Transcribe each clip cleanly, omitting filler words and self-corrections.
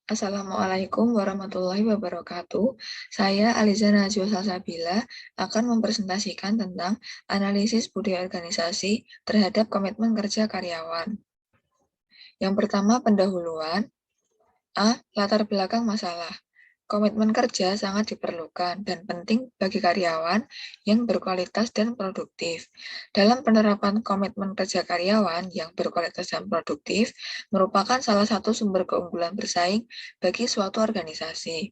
Assalamualaikum warahmatullahi wabarakatuh. Saya Aliza Najwa Salsabila akan mempresentasikan tentang analisis budaya organisasi terhadap komitmen kerja karyawan. Yang pertama, pendahuluan. Latar belakang masalah. Komitmen kerja sangat diperlukan dan penting bagi karyawan yang berkualitas dan produktif. Dalam penerapan komitmen kerja karyawan yang berkualitas dan produktif merupakan salah satu sumber keunggulan bersaing bagi suatu organisasi.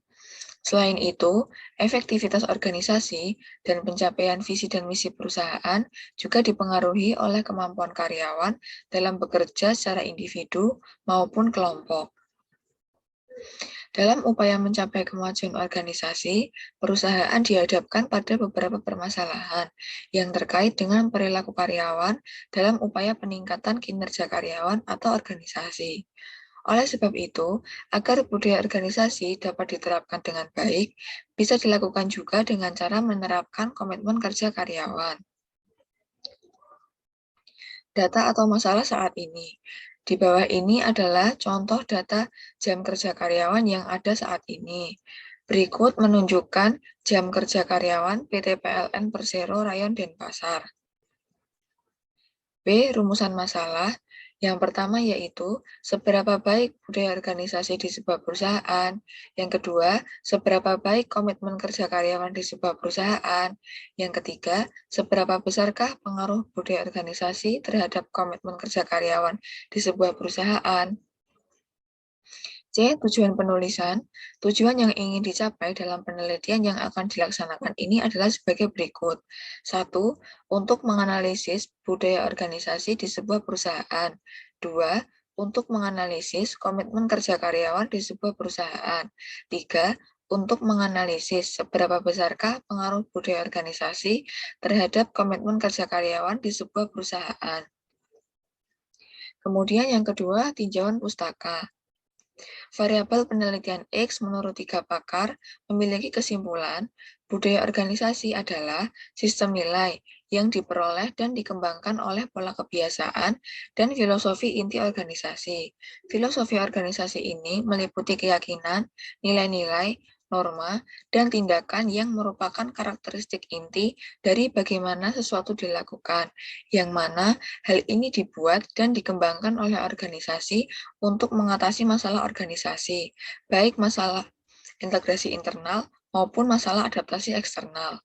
Selain itu, efektivitas organisasi dan pencapaian visi dan misi perusahaan juga dipengaruhi oleh kemampuan karyawan dalam bekerja secara individu maupun kelompok. Dalam upaya mencapai kemajuan organisasi, perusahaan dihadapkan pada beberapa permasalahan yang terkait dengan perilaku karyawan dalam upaya peningkatan kinerja karyawan atau organisasi. Oleh sebab itu, agar budaya organisasi dapat diterapkan dengan baik, bisa dilakukan juga dengan cara menerapkan komitmen kerja karyawan. Data atau masalah saat ini. Di bawah ini adalah contoh data jam kerja karyawan yang ada saat ini. Berikut menunjukkan jam kerja karyawan PT PLN Persero Rayon Denpasar. B. Rumusan masalah. Yang pertama yaitu, seberapa baik budaya organisasi di sebuah perusahaan. Yang kedua, seberapa baik komitmen kerja karyawan di sebuah perusahaan. Yang ketiga, seberapa besarkah pengaruh budaya organisasi terhadap komitmen kerja karyawan di sebuah perusahaan. C. Tujuan penulisan. Tujuan yang ingin dicapai dalam penelitian yang akan dilaksanakan ini adalah sebagai berikut. 1. Untuk menganalisis budaya organisasi di sebuah perusahaan. 2. Untuk menganalisis komitmen kerja karyawan di sebuah perusahaan. 3. Untuk menganalisis seberapa besarkah pengaruh budaya organisasi terhadap komitmen kerja karyawan di sebuah perusahaan. Kemudian yang kedua, tinjauan pustaka. Variabel penelitian X menurut 3 pakar memiliki kesimpulan budaya organisasi adalah sistem nilai yang diperoleh dan dikembangkan oleh pola kebiasaan dan filosofi inti organisasi. Filosofi organisasi ini meliputi keyakinan, nilai-nilai, norma, dan tindakan yang merupakan karakteristik inti dari bagaimana sesuatu dilakukan, yang mana hal ini dibuat dan dikembangkan oleh organisasi untuk mengatasi masalah organisasi, baik masalah integrasi internal maupun masalah adaptasi eksternal.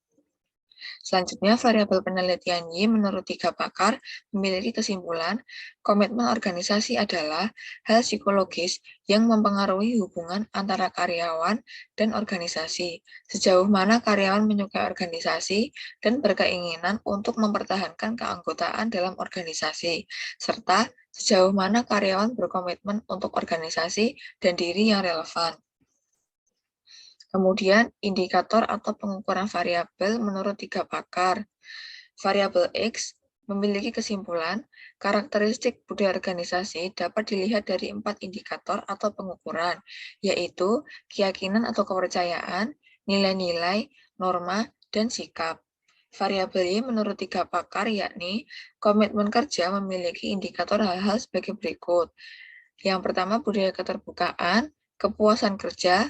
Selanjutnya, variabel penelitian Y menurut 3 pakar memiliki kesimpulan komitmen organisasi adalah hal psikologis yang mempengaruhi hubungan antara karyawan dan organisasi, sejauh mana karyawan menyukai organisasi dan berkeinginan untuk mempertahankan keanggotaan dalam organisasi, serta sejauh mana karyawan berkomitmen untuk organisasi dan diri yang relevan. Kemudian, indikator atau pengukuran variabel menurut 3 pakar. Variabel X memiliki kesimpulan, karakteristik budaya organisasi dapat dilihat dari 4 indikator atau pengukuran, yaitu keyakinan atau kepercayaan, nilai-nilai, norma, dan sikap. Variabel Y menurut 3 pakar yakni komitmen kerja memiliki indikator hal-hal sebagai berikut. Yang pertama, budaya keterbukaan, kepuasan kerja,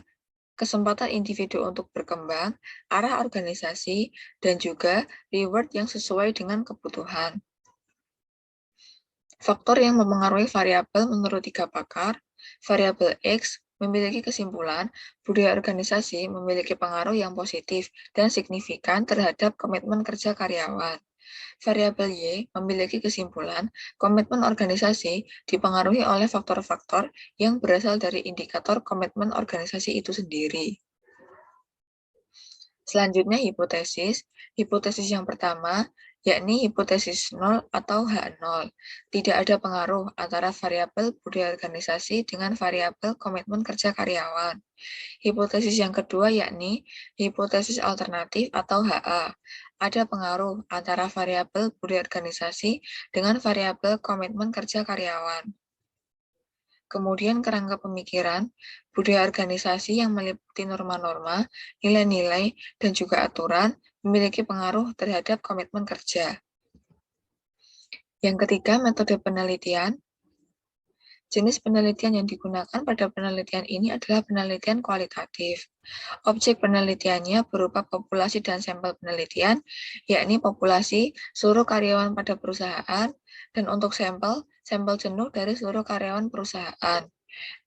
kesempatan individu untuk berkembang, arah organisasi, dan juga reward yang sesuai dengan kebutuhan. Faktor yang mempengaruhi variabel menurut 3 pakar, variabel X memiliki kesimpulan budaya organisasi memiliki pengaruh yang positif dan signifikan terhadap komitmen kerja karyawan. Variabel Y memiliki kesimpulan komitmen organisasi dipengaruhi oleh faktor-faktor yang berasal dari indikator komitmen organisasi itu sendiri. Selanjutnya hipotesis. Hipotesis yang pertama, yakni hipotesis 0 atau H0. Tidak ada pengaruh antara variabel budaya organisasi dengan variabel komitmen kerja karyawan. Hipotesis yang kedua yakni hipotesis alternatif atau HA. Ada pengaruh antara variabel budaya organisasi dengan variabel komitmen kerja karyawan. Kemudian kerangka pemikiran, budaya organisasi yang meliputi norma-norma, nilai-nilai, dan juga aturan memiliki pengaruh terhadap komitmen kerja. Yang ketiga, metode penelitian. Jenis penelitian yang digunakan pada penelitian ini adalah penelitian kualitatif. Objek penelitiannya berupa populasi dan sampel penelitian, yakni populasi seluruh karyawan pada perusahaan, dan untuk sampel, sampel jenuh dari seluruh karyawan perusahaan.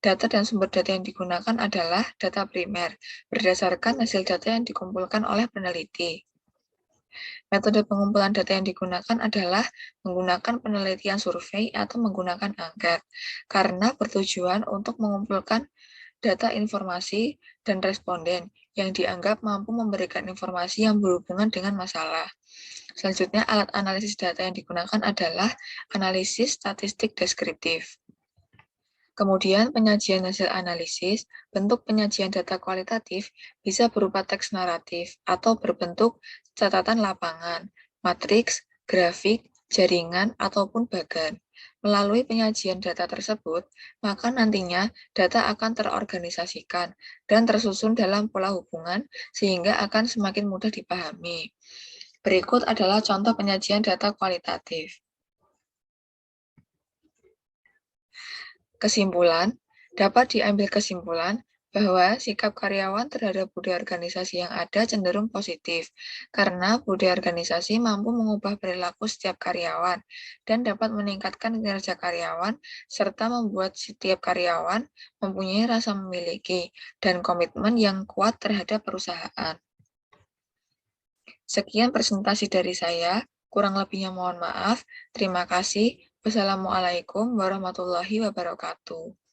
Data dan sumber data yang digunakan adalah data primer, berdasarkan hasil data yang dikumpulkan oleh peneliti. Metode pengumpulan data yang digunakan adalah menggunakan penelitian survei atau menggunakan angket, karena bertujuan untuk mengumpulkan data informasi dan responden yang dianggap mampu memberikan informasi yang berhubungan dengan masalah. Selanjutnya, alat analisis data yang digunakan adalah analisis statistik deskriptif. Kemudian, penyajian hasil analisis, bentuk penyajian data kualitatif bisa berupa teks naratif atau berbentuk catatan lapangan, matriks, grafik, jaringan, ataupun bagan. Melalui penyajian data tersebut, maka nantinya data akan terorganisasikan dan tersusun dalam pola hubungan sehingga akan semakin mudah dipahami. Berikut adalah contoh penyajian data kualitatif. Kesimpulan, dapat diambil kesimpulan bahwa sikap karyawan terhadap budaya organisasi yang ada cenderung positif, karena budaya organisasi mampu mengubah perilaku setiap karyawan dan dapat meningkatkan kinerja karyawan, serta membuat setiap karyawan mempunyai rasa memiliki dan komitmen yang kuat terhadap perusahaan. Sekian presentasi dari saya, kurang lebihnya mohon maaf. Terima kasih. Wassalamualaikum warahmatullahi wabarakatuh.